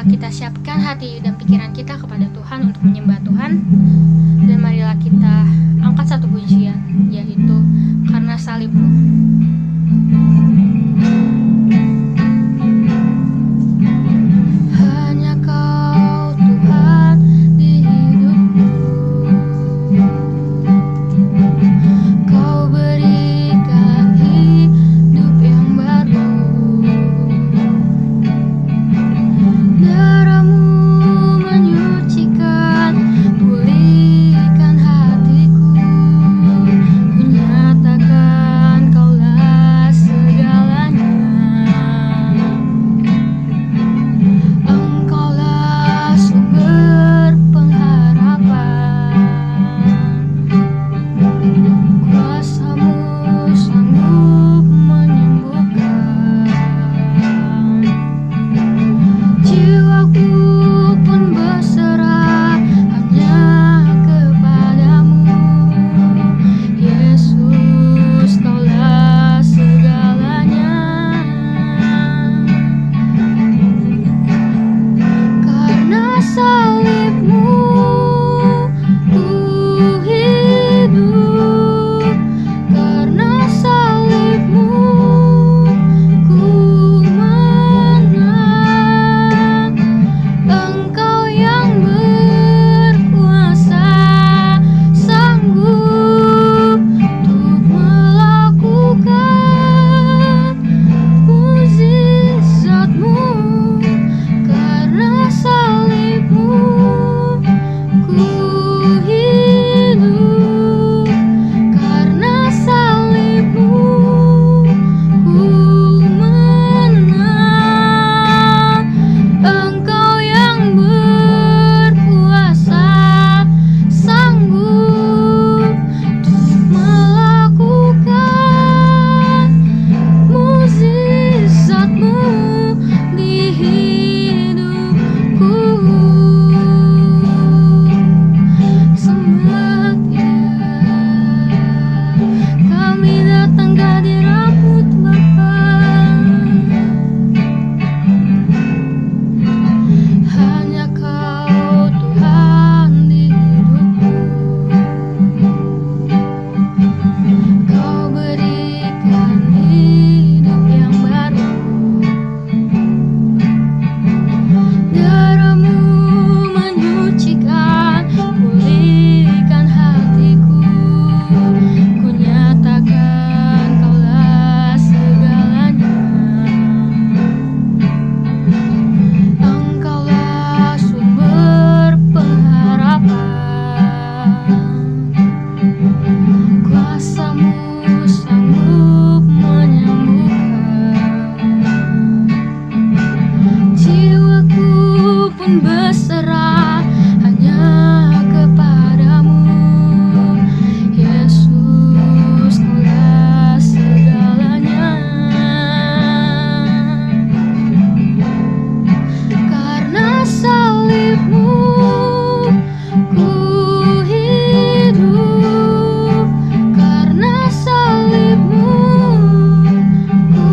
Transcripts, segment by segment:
marilah kita siapkan hati dan pikiran kita kepada Tuhan untuk menyembah Tuhan. Dan marilah kita angkat satu pujian, yaitu Karena Salibmu. Hanya Kau Tuhan di hidupku, Kau berikan hidup yang baru. Darahmu menyucikan, pulihkan hatiku. Ku nyatakan Kaulah segalanya. Engkaulah sumber pengharapan. Kuasa-Mu sanggup menyembuhkan. Jiwaku pun berserah hanya kepadamu. Yesus, Kaulah segalanya. Karena salib-Mu ku hidup. Karena salib-Mu ku menang. Engkau yang berkuasa, sanggup untuk melakukan mukjizat-Mu. Karena salib-Mu ku hidup. Karena salib-Mu ku menang. Engkau yang berkuasa, sanggup untuk melakukan mukjizat-Mu di hidupku. Sembah Dia, kami datang ke hadirat-Mu Bapa. Hanya Kau Tuhan di hidupku, Kau berikan hidup yang baru. Darah-Mu menyucikan, pulihkan hatiku. Ku nyatakan Kaulah segalanya. Engkaulah sumber pengharapan. Kuasa-Mu sanggup menyembuhkan. Jiwaku pun berserah hanya kepadamu. Yesus, Kaulah segalanya. Karena salib-Mu ku hidup. Karena salib-Mu ku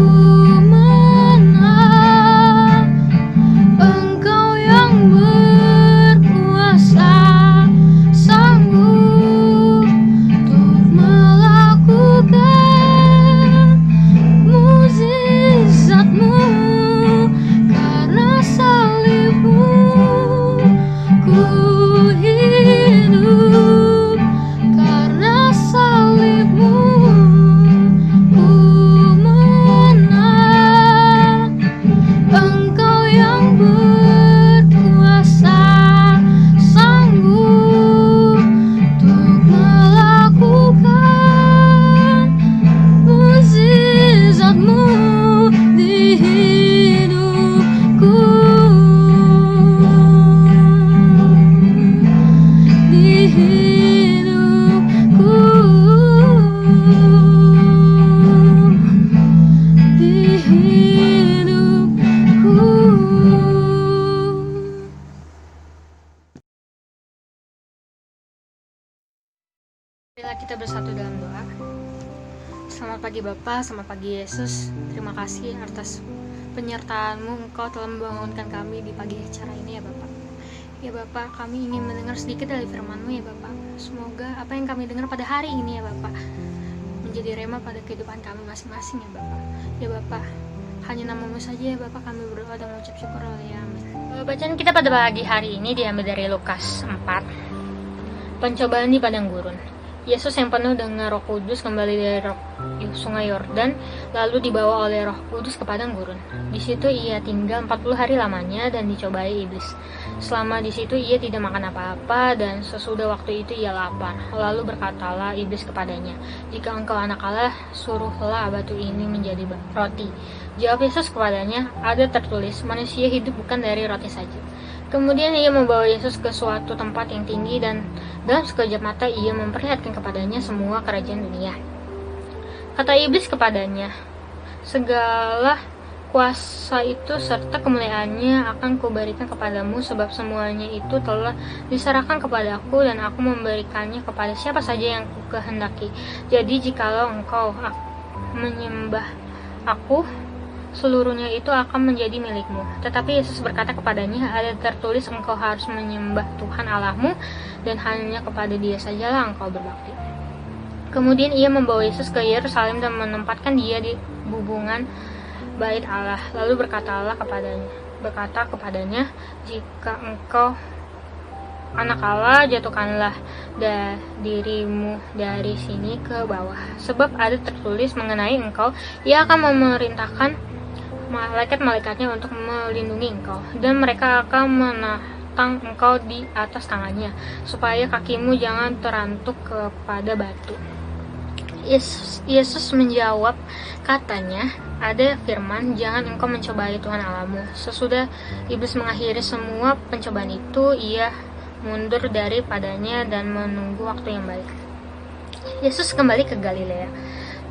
menang. Engkau yang berkuasa, sanggup untuk melakukan mukjizat-Mu. Karena salib-Mu ku hidup. Karena salib-Mu ku menang. Engkau yang berkuasa, sanggup untuk melakukan mukjizat-Mu di hidupku. Di hidupku. Di hidupku. Marilah kita bersatu dalam doa. Selamat pagi Bapa, selamat pagi Yesus. Terima kasih atas penyertaan-Mu Engkau telah membangunkan kami di pagi acara ini ya Bapak. Ya Bapak, kami ingin mendengar sedikit dari firman-Mu ya Bapak. Semoga apa yang kami dengar pada hari ini ya Bapak menjadi rema pada kehidupan kami masing-masing ya Bapak. Ya Bapak, hanya nama-Mu saja ya Bapak kami berdoa dan mengucap syukur. Amin. Bacaan kita pada pagi hari ini diambil dari Lukas 4. Pencobaan di padang gurun. Yesus yang penuh dengan Roh Kudus kembali dari sungai Yordan, lalu dibawa oleh Roh Kudus ke padang gurun. Di situ ia tinggal 40 hari lamanya dan dicobai iblis. Selama di situ ia tidak makan apa-apa, dan sesudah waktu itu ia lapar. Lalu berkatalah iblis kepadanya, "Jika engkau anak Allah, suruhlah batu ini menjadi roti." Jawab Yesus kepadanya, "Ada tertulis, manusia hidup bukan dari roti saja." Kemudian ia membawa Yesus ke suatu tempat yang tinggi, dan dalam sekejap mata ia memperlihatkan kepadanya semua kerajaan dunia. Kata iblis kepadanya, "Segala kuasa itu serta kemuliaannya akan kuberikan kepadamu, sebab semuanya itu telah diserahkan kepadaku, dan aku memberikannya kepada siapa saja yang kukehendaki. Jadi jikalau engkau menyembah aku, seluruhnya itu akan menjadi milikmu." Tetapi Yesus berkata kepadanya, "Ada tertulis, engkau harus menyembah Tuhan Allahmu, dan hanya kepada Dia sajalah engkau berbakti." Kemudian ia membawa Yesus ke Yerusalem dan menempatkan Dia di bubungan bait Allah. Lalu berkata kepadanya, "Jika engkau anak Allah, jatuhkanlah dirimu dari sini ke bawah. Sebab ada tertulis mengenai engkau, Ia akan memerintahkan malaikat-malaikatnya untuk melindungi engkau, dan mereka akan menatang engkau di atas tangannya, supaya kakimu jangan terantuk kepada batu." Yesus menjawab, katanya, "Ada firman, jangan engkau mencobai Tuhan Allahmu." Sesudah iblis mengakhiri semua pencobaan itu, ia mundur daripadanya dan menunggu waktu yang baik. Yesus kembali ke Galilea.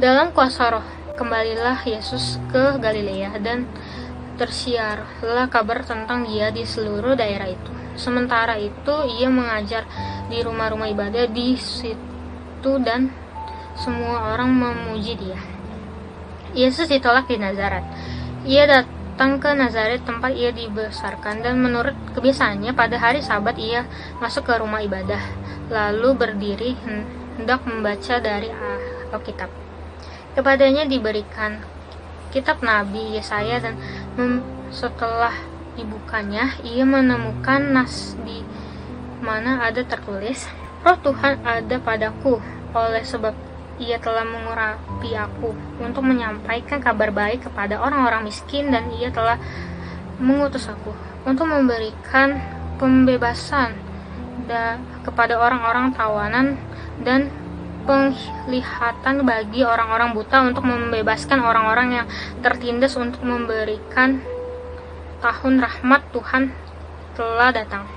Dalam kuasa Roh, kembalilah Yesus ke Galilea, dan tersiarlah kabar tentang Dia di seluruh daerah itu. Sementara itu, ia mengajar di rumah-rumah ibadah di situ, dan semua orang memuji Dia. Yesus ditolak di Nazaret. Ia datang ke Nazaret, tempat ia dibesarkan, dan menurut kebiasaannya pada hari Sabat ia masuk ke rumah ibadah, lalu berdiri hendak membaca dari Alkitab. Kepadanya diberikan kitab Nabi Yesaya, dan setelah dibukanya ia menemukan nas di mana ada tertulis, "Roh Tuhan ada padaku, oleh sebab Ia telah mengurapi aku untuk menyampaikan kabar baik kepada orang-orang miskin, dan Ia telah mengutus aku untuk memberikan pembebasan kepada orang-orang tawanan, dan penglihatan bagi orang-orang buta, untuk membebaskan orang-orang yang tertindas, untuk memberikan tahun rahmat Tuhan telah datang."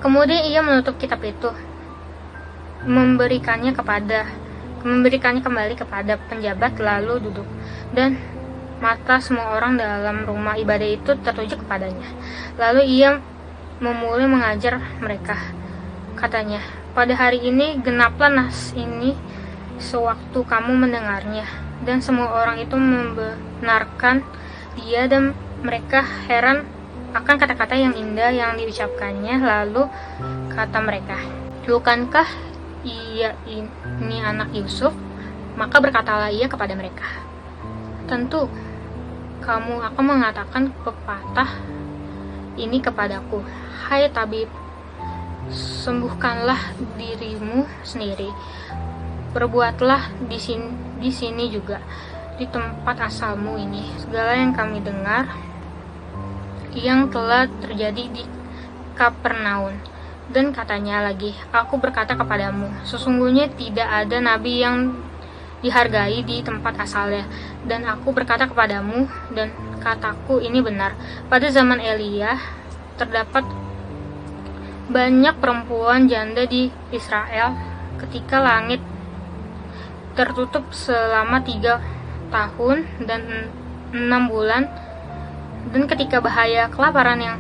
Kemudian ia menutup kitab itu, memberikannya kembali kepada penjabat, lalu duduk, dan mata semua orang dalam rumah ibadah itu tertuju kepadanya. Lalu ia memulai mengajar mereka. Katanya, "Pada hari ini genaplah nas ini sewaktu kamu mendengarnya." Dan semua orang itu membenarkan Dia, dan mereka heran akan kata-kata yang indah yang diucapkannya. Lalu kata mereka, "Bukankah Ia ini anak Yusuf?" Maka berkatalah ia kepada mereka, "Tentu kamu akan mengatakan pepatah ini kepadaku, 'Hai tabib, sembuhkanlah dirimu sendiri. Perbuatlah di sini juga, di tempat asalmu ini, segala yang kami dengar yang telah terjadi di Kapernaum.' Dan katanya lagi, 'Aku berkata kepadamu, sesungguhnya tidak ada nabi yang dihargai di tempat asalnya. Dan aku berkata kepadamu, dan kataku ini benar, pada zaman Elia terdapat banyak perempuan janda di Israel, ketika langit tertutup selama 3 tahun dan 6 bulan, dan ketika bahaya kelaparan yang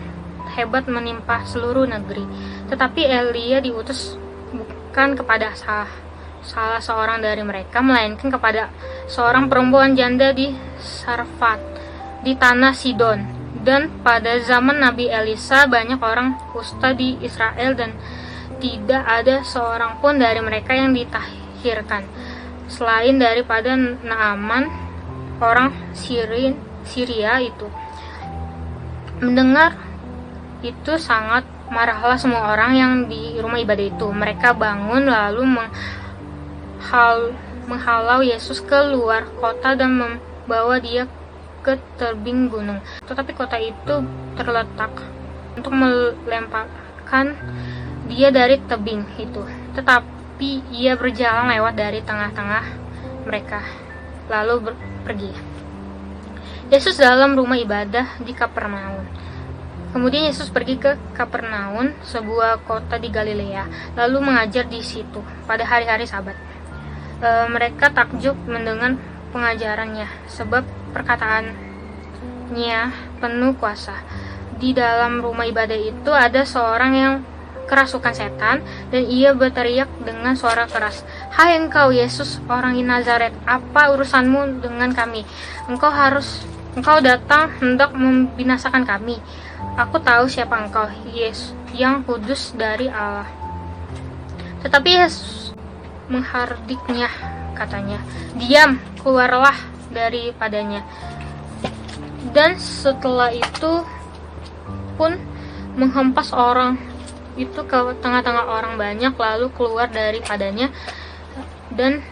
hebat menimpa seluruh negeri. Tetapi Elia diutus bukan kepada salah seorang dari mereka, melainkan kepada seorang perempuan janda di Sarfat, di tanah Sidon. Dan pada zaman Nabi Elisa banyak orang kusta di Israel dan tidak ada seorang pun dari mereka yang ditahirkan selain daripada Naaman orang Syria itu. Mendengar itu sangat marahlah semua orang yang di rumah ibadah itu. Mereka bangun lalu menghalau Yesus keluar kota dan membawa dia ke tebing gunung. Tetapi kota itu terletak untuk melemparkan dia dari tebing itu. Tetapi ia berjalan lewat dari tengah-tengah mereka lalu pergi. Yesus dalam rumah ibadah di Kapernaum. Kemudian Yesus pergi ke Kapernaum, sebuah kota di Galilea, lalu mengajar di situ pada hari-hari Sabat. Mereka takjub mendengar pengajarannya, sebab perkataannya penuh kuasa. Di dalam rumah ibadah itu ada seorang yang kerasukan setan, dan ia berteriak dengan suara keras, "Hai engkau Yesus, orang Nazaret, apa urusanmu dengan kami? Engkau datang hendak membinasakan kami. Aku tahu siapa engkau, Yesus, yang kudus dari Allah." Tetapi Yesus menghardiknya, katanya, "Diam, keluarlah daripadanya." Dan setelah itu pun menghempas orang itu ke tengah-tengah orang banyak, lalu keluar daripadanya dan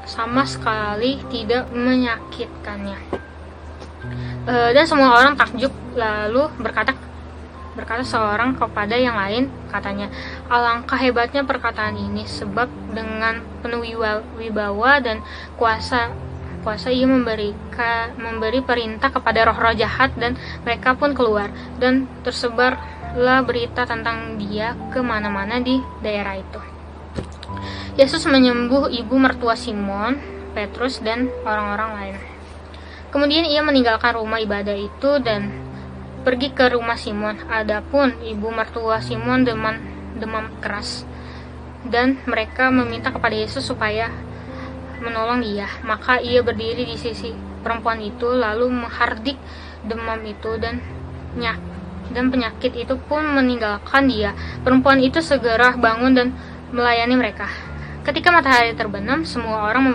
sama sekali tidak menyakitkannya. Dan semua orang takjub, lalu berkata seorang kepada yang lain, katanya, "Alangkah hebatnya perkataan ini, sebab dengan penuh wibawa dan kuasa ia memberi perintah kepada roh-roh jahat, dan mereka pun keluar, dan tersebarlah berita tentang dia kemana-mana di daerah itu." Yesus menyembuh ibu mertua Simon, Petrus, dan orang-orang lain. Kemudian ia meninggalkan rumah ibadah itu dan pergi ke rumah Simon. Adapun ibu mertua Simon demam keras, dan mereka meminta kepada Yesus supaya menolong dia. Maka ia berdiri di sisi perempuan itu, lalu menghardik demam itu, dan penyakit itu pun meninggalkan dia. Perempuan itu segera bangun dan melayani mereka. Ketika matahari terbenam, semua orang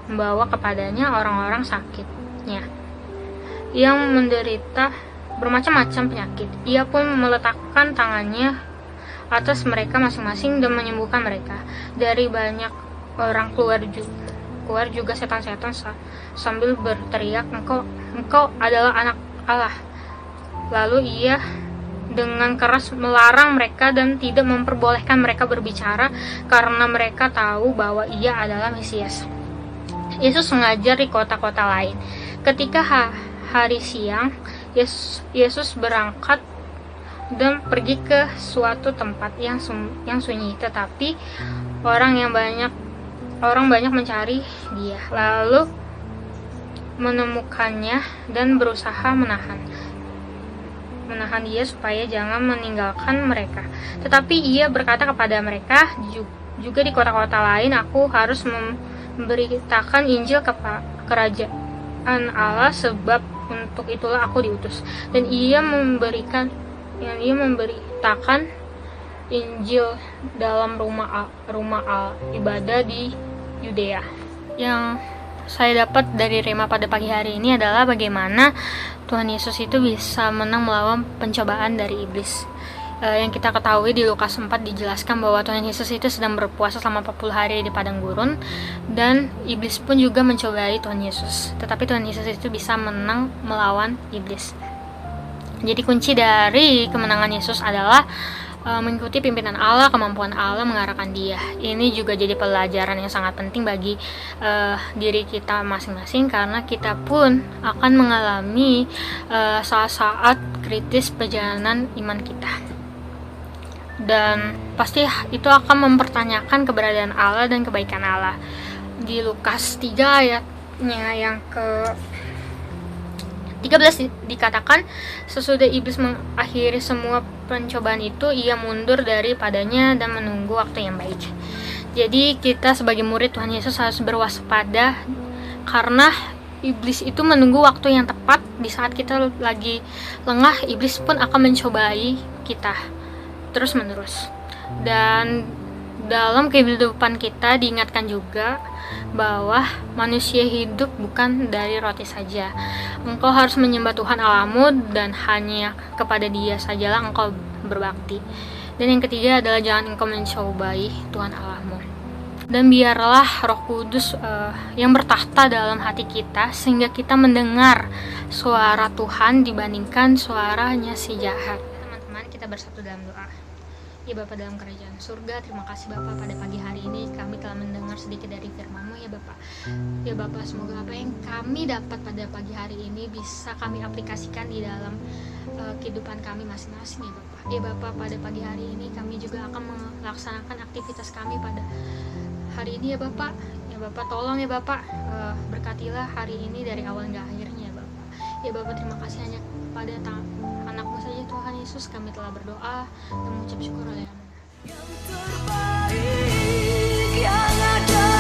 membawa kepadanya orang-orang sakitnya yang menderita bermacam-macam penyakit. Ia pun meletakkan tangannya atas mereka masing-masing dan menyembuhkan mereka. Dari banyak orang keluar juga setan-setan sambil berteriak, engkau adalah anak Allah." Lalu ia dengan keras melarang mereka dan tidak memperbolehkan mereka berbicara, karena mereka tahu bahwa ia adalah Mesias. Yesus mengajar di kota-kota lain. Ketika hari siang, Yesus berangkat dan pergi ke suatu tempat yang sunyi, tetapi orang banyak mencari dia, lalu menemukannya dan berusaha menahan dia supaya jangan meninggalkan mereka. Tetapi ia berkata kepada mereka, juga di kota-kota lain aku harus memberitakan Injil kerajaan Allah, sebab untuk itulah aku diutus. Dan ia memberitakan Injil dalam rumah ibadah di Yudea. Yang saya dapat dari Rema pada pagi hari ini adalah bagaimana Tuhan Yesus itu bisa menang melawan pencobaan dari iblis. Yang kita ketahui di Lukas 4 dijelaskan bahwa Tuhan Yesus itu sedang berpuasa selama 40 hari di padang gurun, dan iblis pun juga mencobai Tuhan Yesus. Tetapi Tuhan Yesus itu bisa menang melawan iblis. Jadi kunci dari kemenangan Yesus adalah mengikuti pimpinan Allah, kemampuan Allah mengarahkan dia. Ini juga jadi pelajaran yang sangat penting bagi diri kita masing-masing, karena kita pun akan mengalami saat-saat kritis perjalanan iman kita. Dan pasti itu akan mempertanyakan keberadaan Allah dan kebaikan Allah. Di Lukas 3 ayatnya yang ke 13 dikatakan, sesudah iblis mengakhiri semua pencobaan itu, ia mundur daripadanya dan menunggu waktu yang baik. Jadi kita sebagai murid Tuhan Yesus harus berwaspada, karena Iblis itu menunggu waktu yang tepat. Di saat kita lagi lengah, iblis pun akan mencobai kita terus menerus. Dan dalam kehidupan kita diingatkan juga bahwa manusia hidup bukan dari roti saja. Engkau harus menyembah Tuhan Allahmu dan hanya kepada Dia sajalah engkau berbakti. Dan yang ketiga adalah jangan engkau mencobai Tuhan Allahmu. Dan biarlah Roh Kudus yang bertahta dalam hati kita, sehingga kita mendengar suara Tuhan dibandingkan suaranya si jahat. Teman-teman, kita bersatu dalam doa. Ya Bapa dalam kerajaan surga, terima kasih Bapa pada pagi hari ini kami telah mendengar sedikit dari firman-Mu ya Bapa. Ya Bapa, semoga apa yang kami dapat pada pagi hari ini bisa kami aplikasikan di dalam kehidupan kami masing-masing ya Bapa. Ya Bapa, pada pagi hari ini kami juga akan melaksanakan aktivitas kami pada hari ini ya Bapak. Ya Bapak, tolong ya Bapak, berkatilah hari ini dari awal hingga akhirnya ya Bapak. Ya Bapak, terima kasih hanya pada anak-Mu saja Tuhan Yesus kami telah berdoa dan mengucap syukur oleh Amin. Yang terbaik yang ada